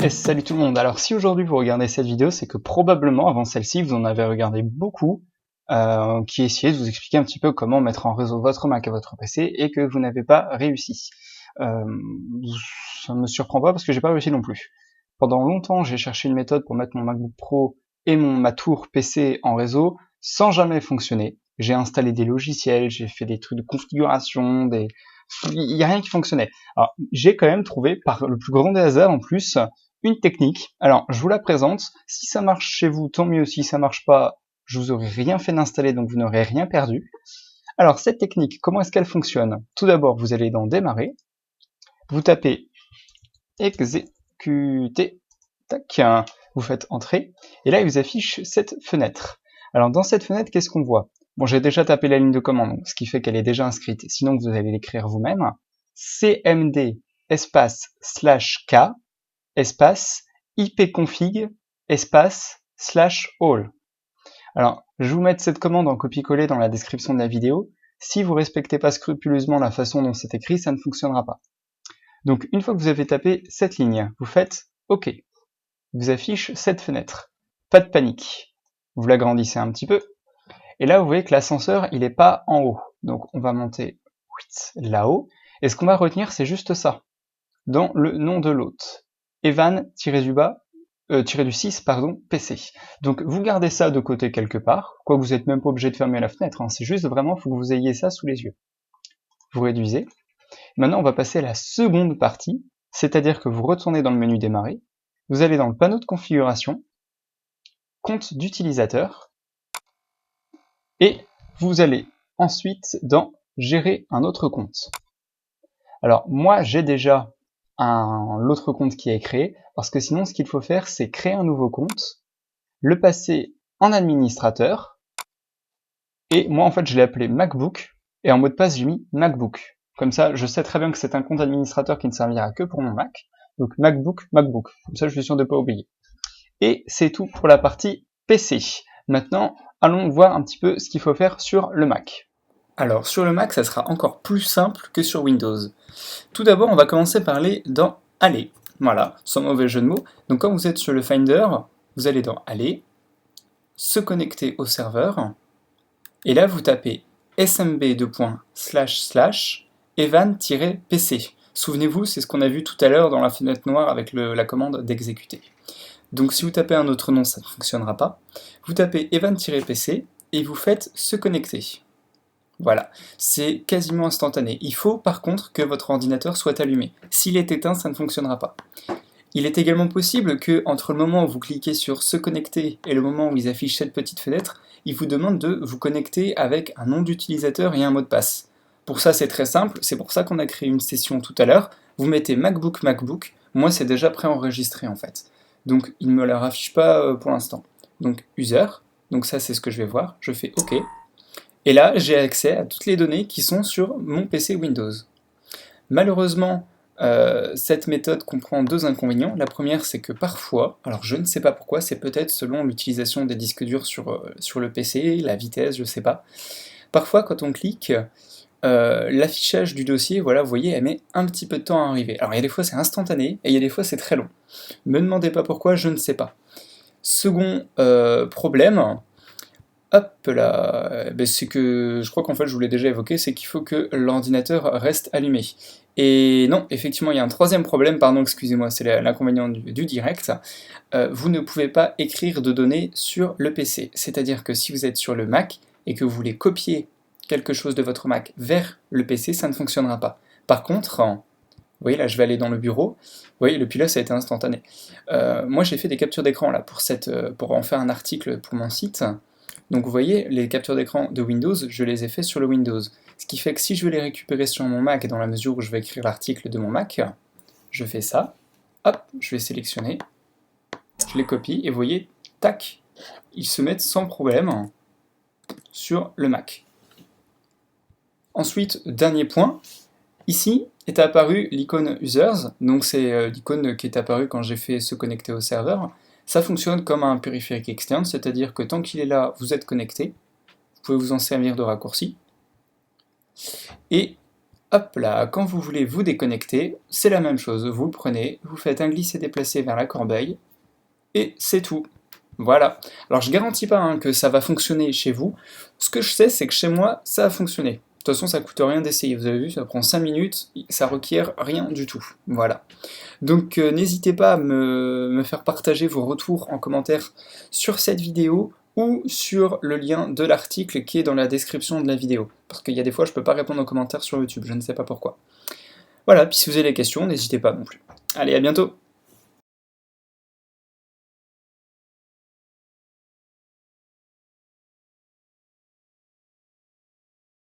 Et salut tout le monde. Alors si aujourd'hui vous regardez cette vidéo, c'est que probablement avant celle-ci vous en avez regardé beaucoup qui essayaient de vous expliquer un petit peu comment mettre en réseau votre Mac et votre PC et que vous n'avez pas réussi. Ça me surprend pas parce que j'ai pas réussi non plus. Pendant longtemps j'ai cherché une méthode pour mettre mon MacBook Pro et ma tour PC en réseau sans jamais fonctionner. J'ai installé des logiciels, j'ai fait des trucs de configuration, il y a rien qui fonctionnait. Alors j'ai quand même trouvé par le plus grand des hasards en plus une technique. Alors, je vous la présente. Si ça marche chez vous, tant mieux. Si ça marche pas, je vous aurai rien fait d'installer, donc vous n'aurez rien perdu. Alors, cette technique, comment est-ce qu'elle fonctionne? Tout d'abord, vous allez dans Démarrer. Vous tapez Exécuter. Tac. Vous faites Entrée. Et là, il vous affiche cette fenêtre. Alors, dans cette fenêtre, qu'est-ce qu'on voit? Bon, j'ai déjà tapé la ligne de commande, ce qui fait qu'elle est déjà inscrite. Sinon, vous allez l'écrire vous-même. cmd espace /k espace ipconfig espace /all. Alors, je vais vous mettre cette commande en copier-coller dans la description de la vidéo. Si vous respectez pas scrupuleusement la façon dont c'est écrit, ça ne fonctionnera pas. Donc, une fois que vous avez tapé cette ligne, vous faites OK. Il vous affiche cette fenêtre. Pas de panique. Vous l'agrandissez un petit peu. Et là, vous voyez que l'ascenseur, il n'est pas en haut. Donc, on va monter là-haut. Et ce qu'on va retenir, c'est juste ça. Dans le nom de l'hôte. Evan-du-6, PC. Donc vous gardez ça de côté quelque part, quoi que vous n'êtes même pas obligé de fermer la fenêtre, hein. C'est juste vraiment, il faut que vous ayez ça sous les yeux. Vous réduisez. Maintenant on va passer à la seconde partie, c'est-à-dire que vous retournez dans le menu Démarrer, vous allez dans le panneau de configuration, compte d'utilisateur, et vous allez ensuite dans Gérer un autre compte. Alors moi j'ai déjà l'autre compte qui est créé, parce que sinon ce qu'il faut faire c'est créer un nouveau compte, le passer en administrateur, et moi en fait je l'ai appelé MacBook, et en mot de passe j'ai mis MacBook. Comme ça je sais très bien que c'est un compte administrateur qui ne servira que pour mon Mac, donc MacBook, comme ça je suis sûr de ne pas oublier. Et c'est tout pour la partie PC. Maintenant allons voir un petit peu ce qu'il faut faire sur le Mac. Alors sur le Mac ça sera encore plus simple que sur Windows. Tout d'abord, on va commencer par aller dans Aller. Voilà, sans mauvais jeu de mots. Donc quand vous êtes sur le Finder, vous allez dans Aller, se connecter au serveur, et là vous tapez smb://evan-pc. Souvenez-vous, c'est ce qu'on a vu tout à l'heure dans la fenêtre noire avec la commande d'exécuter. Donc si vous tapez un autre nom, ça ne fonctionnera pas. Vous tapez evan-pc et vous faites se connecter. Voilà, c'est quasiment instantané. Il faut par contre que votre ordinateur soit allumé. S'il est éteint, ça ne fonctionnera pas. Il est également possible que, entre le moment où vous cliquez sur se connecter et le moment où ils affichent cette petite fenêtre, il vous demande de vous connecter avec un nom d'utilisateur et un mot de passe. Pour ça, c'est très simple, c'est pour ça qu'on a créé une session tout à l'heure. Vous mettez MacBook, moi c'est déjà préenregistré en fait. Donc il ne me la affiche pas pour l'instant. Donc user, donc ça c'est ce que je vais voir, je fais OK. Et là, j'ai accès à toutes les données qui sont sur mon PC Windows. Malheureusement, cette méthode comprend deux inconvénients. La première, c'est que parfois, alors je ne sais pas pourquoi, c'est peut-être selon l'utilisation des disques durs sur le PC, la vitesse, je ne sais pas. Parfois, quand on clique, l'affichage du dossier, voilà, vous voyez, elle met un petit peu de temps à arriver. Alors il y a des fois c'est instantané, et il y a des fois c'est très long. Me demandez pas pourquoi, je ne sais pas. Second problème, hop là, c'est que je crois qu'en fait je vous l'ai déjà évoqué, c'est qu'il faut que l'ordinateur reste allumé. Et non, effectivement, il y a un troisième problème, pardon, excusez-moi, c'est l'inconvénient du direct. Vous ne pouvez pas écrire de données sur le PC. C'est-à-dire que si vous êtes sur le Mac et que vous voulez copier quelque chose de votre Mac vers le PC, ça ne fonctionnera pas. Par contre, vous voyez là, je vais aller dans le bureau. Vous voyez, depuis là, ça a été instantané. Moi, j'ai fait des captures d'écran là pour en faire un article pour mon site. Donc vous voyez, les captures d'écran de Windows, je les ai fait sur le Windows. Ce qui fait que si je veux les récupérer sur mon Mac, dans la mesure où je vais écrire l'article de mon Mac, je fais ça, hop, je vais sélectionner, je les copie, et vous voyez, tac, ils se mettent sans problème sur le Mac. Ensuite, dernier point, ici est apparue l'icône Users, donc c'est l'icône qui est apparue quand j'ai fait se connecter au serveur. Ça fonctionne comme un périphérique externe, c'est-à-dire que tant qu'il est là, vous êtes connecté, vous pouvez vous en servir de raccourci. Et Hop là, quand vous voulez vous déconnecter, c'est la même chose, vous le prenez, vous faites un glisser-déplacer vers la corbeille, et c'est tout. Voilà. Alors je garantis pas que ça va fonctionner chez vous, ce que je sais c'est que chez moi ça a fonctionné. De toute façon ça coûte rien d'essayer, vous avez vu, ça prend 5 minutes, ça requiert rien du tout. Voilà. Donc n'hésitez pas à me faire partager vos retours en commentaire sur cette vidéo ou sur le lien de l'article qui est dans la description de la vidéo. Parce qu'il y a des fois je peux pas répondre aux commentaires sur YouTube, je ne sais pas pourquoi. Voilà, puis si vous avez des questions, n'hésitez pas non plus. Allez, à bientôt!